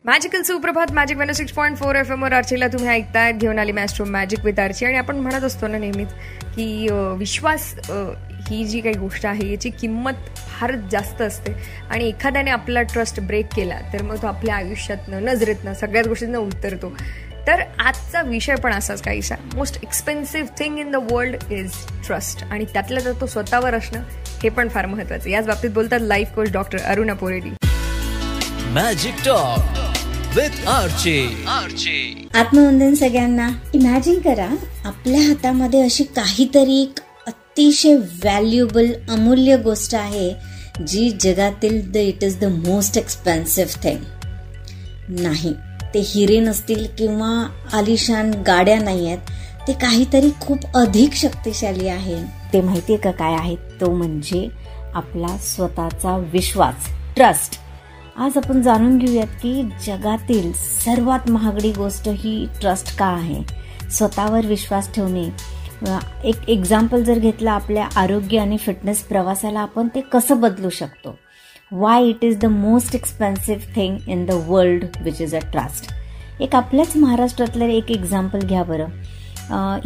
Magical सुप्रभात magic 106.4 FM वर आरचीला तुम्ही ऐकतायत. घेऊन आली मॅस्ट्रो मॅजिक विथ आरची. आणि आपण म्हणत असतो ना नेहमीच की विश्वास ही जी काही गोष्ट आहे याची किंमत फारच जास्त असते. आणि एखाद्याने आपला ट्रस्ट ब्रेक केला तर मग तो आपल्या आयुष्यातनं नजरेतनं सगळ्याच गोष्टींना उतरतो. तर आजचा विषय पण असाच काहीसा. Most expensive thing in the world is trust. आणि त्यातल्या तर तो स्वतःवर असणं हे पण फार महत्त्वाचं. याच बाबतीत बोलतात life coach doctor Aruna Poreddy. Magic talk with Archi. आत्मवंदन सगळ्यांना. इमॅजिन करा आपल्या हातामध्ये अशी काहीतरी एक अतिशय व्हॅल्युएबल अमूल्य गोष्ट आहे जी जगातील it is the most expensive thing. नाही, ते हिरे नसतील किंवा आलिशान गाड्या नाही आहेत, ते काहीतरी खूप अधिक शक्तिशाली आहे. ते माहितीये का काय आहे? तो म्हणजे आपला स्वतःचा विश्वास, ट्रस्ट. आज आपण जाणून घेऊयात की जगातील सर्वात महागडी गोष्ट ही ट्रस्ट का आहे. स्वतःवर विश्वास ठेवणे. एक एक्झाम्पल जर घेतलं आपल्या आरोग्य आणि फिटनेस प्रवासाला, आपण ते कसं बदलू शकतो. Why it is the most expensive thing in the world which is a trust. एक आपल्याच महाराष्ट्रातलं एक एक्झाम्पल घ्या बरं.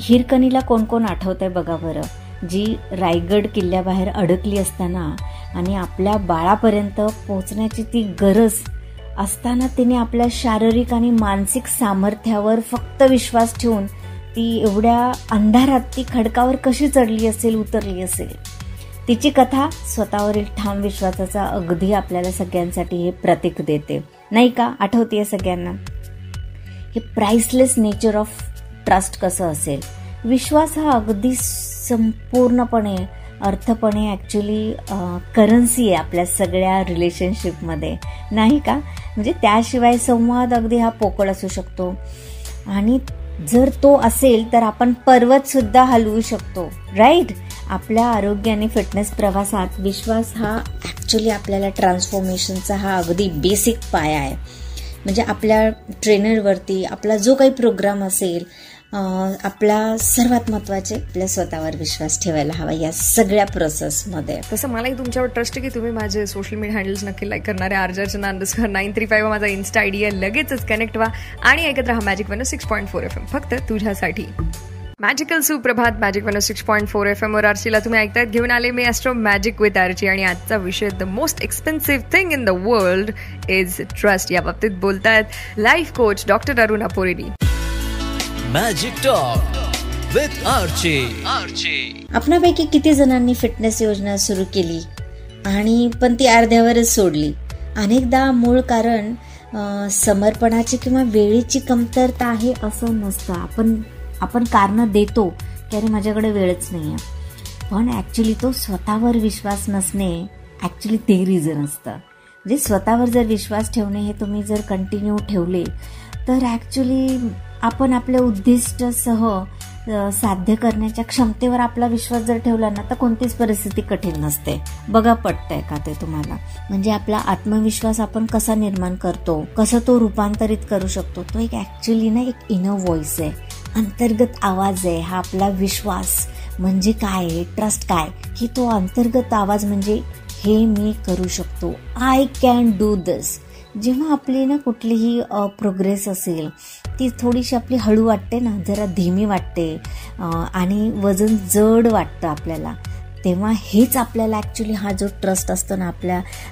हिरकणीला कोण कोण आठवतंय बघा बरं, जी रायगड किल्ल्याबाहेर अडकली असताना आणि आपल्या बाळापर्यंत पोहोचण्याची ती गरज असताना तिने आपल्या शारीरिक आणि मानसिक सामर्थ्यावर फक्त विश्वास ठेवून ती एवढ्या अंधारात ती खडकावर कशी चढली असेल, उतरली असेल. तिची कथा स्वतःवरील ठाम विश्वासाचा अगदी आपल्याला सगळ्यांसाठी हे प्रतीक देते, नाही का? आठवतेय सगळ्यांना. हे प्राइसलेस नेचर ऑफ ट्रस्ट कसं असेल. विश्वास हा अगदी संपूर्णपणे अर्थपणे ॲक्च्युली करन्सी आहे आपल्या सगळ्या रिलेशनशिपमध्ये, नाही का? म्हणजे त्याशिवाय संवाद अगदी हा पोकळ असू शकतो. आणि जर तो असेल तर आपण पर्वत सुद्धा हलवू शकतो, राईट? आपल्या आरोग्य आणि फिटनेस प्रवासात विश्वास हा ॲक्च्युली आपल्याला ट्रान्सफॉर्मेशनचा हा अगदी बेसिक पाया आहे. म्हणजे आपल्या ट्रेनरवरती आपला जो काही प्रोग्राम असेल, आपला सर्वात महत्त्वाचे आपल्या स्वतःवर विश्वास ठेवायला हवा या सगळ्या प्रोसेसमध्ये. तसं मलाही तुमच्यावर ट्रस्ट आहे की तुम्ही माझे सोशल मीडिया हँडल्स नक्की लाईक करणारे. RJ_935 माझा इन्स्टा आयडी आहे. लगेचच कनेक्ट व्हा आणि ऐकत राहा मॅजिक 106.4 FM फक्त तुझ्यासाठी. मॅजिकल सुप्रभात मॅजिक 106.4 FM वर आरसीला तुम्ही ऐकतायत. घेऊन आले मी ॲस्ट्रो मॅजिक विथ आरची. आणि आजचा विषय the most expensive thing in the world is trust. या बाबतीत बोलतायत life coach doctor Aruna Poreddy. Magic talk with Archi. आपणापैकी किती जणांनी फिटनेस योजना सुरू केली आणि पण ती अर्ध्यावरच सोडली. अनेकदा मूळ कारण समर्पणाची किंवा वेळेची कमतरता आहे असं नसतं. आपण कारणं देतो की अरे माझ्याकडे वेळच नाही आहे, पण ॲक्च्युली तो स्वतःवर विश्वास नसणे ॲक्च्युली ते रिझन असतं. म्हणजे स्वतःवर जर विश्वास ठेवणे हे तुम्ही जर कंटिन्यू ठेवले तर ॲक्च्युली आपण आपल्या उद्दिष्टासह साध्य करण्याच्या क्षमतेवर आपला विश्वास जर ठेवला ना तर कोणतीच परिस्थिती कठीण नसते. बघा, पटतंय का ते तुम्हाला? म्हणजे आपला आत्मविश्वास आपण कसा निर्माण करतो, कसं तो रूपांतरित करू शकतो, तो एक ॲक्च्युली ना एक इनर व्हॉइस आहे, अंतर्गत आवाज आहे. हा आपला विश्वास म्हणजे काय आहे, ट्रस्ट काय, ही तो अंतर्गत आवाज म्हणजे हे मी करू शकतो, आय कॅन डू दिस. जेव्हा आपली ना कुठलीही प्रोग्रेस असेल ती थोडीशी आपली हळू वाटते ना, जरा धीमी वाटते आणि वजन जड वाटतं आपल्याला, तेव्हा हेच आपल्याला ॲक्च्युली हा जो ट्रस्ट असतो ना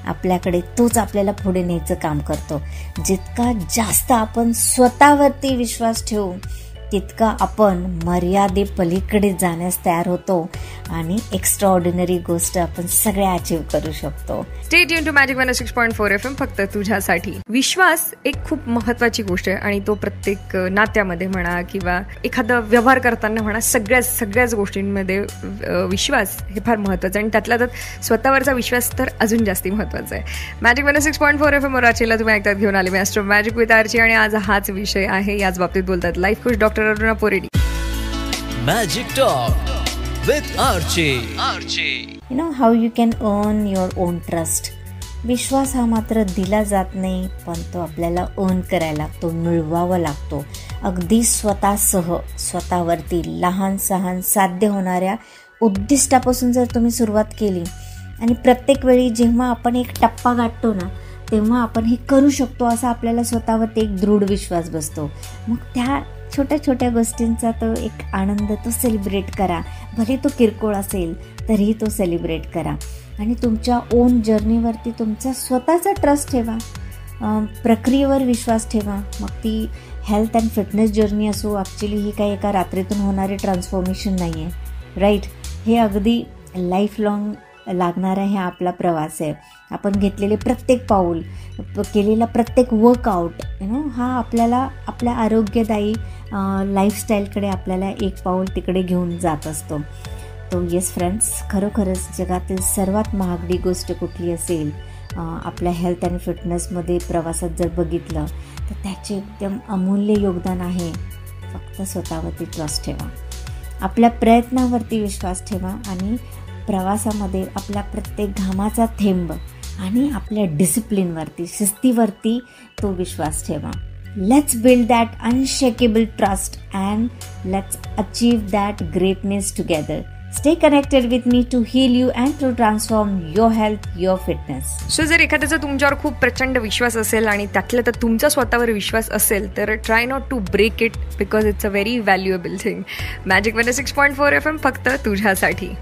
आपल्याकडे, तोच आपल्याला पुढे न्यायचं काम करतो. जितका जास्त आपण स्वतःवरती विश्वास ठेवू तितका आपण मर्यादेपलीकडे जाण्यास तयार होतो आणि एक्स्ट्राऑर्डिनरी गोष्ट आपण सगळ्या अचीव करू शकतो. Stay tune to magic 106.4 FM फक्त तुझ्यासाठी. विश्वास एक खूप महत्त्वाची गोष्ट आहे आणि तो प्रत्येक नात्यामध्ये म्हणा किंवा एखादा व्यवहार करताना म्हणा, सगळ्याच गोष्टींमध्ये विश्वास हे फार महत्त्वाचं आहे. आणि त्यातला त्यात स्वतःवरचा विश्वास तर अजून जास्ती महत्त्वाचा आहे. मॅजिक 106.4 FM वर आरचीला तुम्ही ऐकतात. घेऊन आले मी ॲस्ट्रो मॅजिक विथ आरची. आणि आज हाच विषय आहे. याच बाबतीत बोलतात life coach doctor Aruna Poreddy. Magic talk with Archi. You know how you can earn your own trust. विश्वास हा मात्र दिला जात नाही, पण तो आपल्याला अर्न करायला लागतो, मिळवावा लागतो. अगदी स्वतःवरती लहान सहान साध्य होणाऱ्या उद्दिष्टापासून जर तुम्ही सुरुवात केली आणि प्रत्येक वेळी जेव्हा आपण एक टप्पा गाठतो ना तेव्हा आपण हे करू शकतो असा आपल्याला स्वतःवरती एक दृढ विश्वास बसतो. मग त्या छोट्या छोट्या गोष्टींचा तो एक आनंद तो सेलिब्रेट करा. भले तो किरकोळ असेल तरीही तो सेलिब्रेट करा. आणि तुमच्या ओन जर्नीवरती तुमचा स्वतःचा ट्रस्ट ठेवा, प्रक्रियेवर विश्वास ठेवा. मग ती हेल्थ अँड फिटनेस जर्नी असो. ॲक्च्युली ही काही एका रात्रीतून होणारी ट्रान्सफॉर्मेशन नाही आहे, राईट. हे अगदी लाईफ लाँग लागणारा हे आपला प्रवास आहे. आपण घेतलेले प्रत्येक पाऊल, केलेला प्रत्येक वर्कआउट हा आपल्याला आपल्या आरोग्यदायी लाईफस्टाईलकडे आपल्याला एक पाऊल तिकडे घेऊन जात असतो. तो येस फ्रेंड्स, खरोखरच जगातील सर्वात महागडी गोष्ट कुठली असेल आपल्या हेल्थ अँड फिटनेसमध्ये प्रवासात जर बघितलं तर त्याचे एकदम अमूल्य योगदान आहे फक्त स्वतःवरती ट्रस्ट ठेवा, आपल्या प्रयत्नावरती विश्वास ठेवा आणि प्रवासामध्ये आपल्या प्रत्येक घामाचा थेंब आणि आपल्या डिसिप्लिनवरती, शिस्तीवरती तो विश्वास ठेवा. Let's build that unshakeable trust and let's achieve that greatness together. Stay connected with me to heal you and to transform your health, your fitness. So जर एखाद्याचा तुमच्यावर खूप प्रचंड विश्वास असेल आणि त्यातलं तर तुमचा स्वतःवर विश्वास असेल तर try not to break it because it's a very valuable thing. Magic 6.4 FM फक्त तुझ्यासाठी.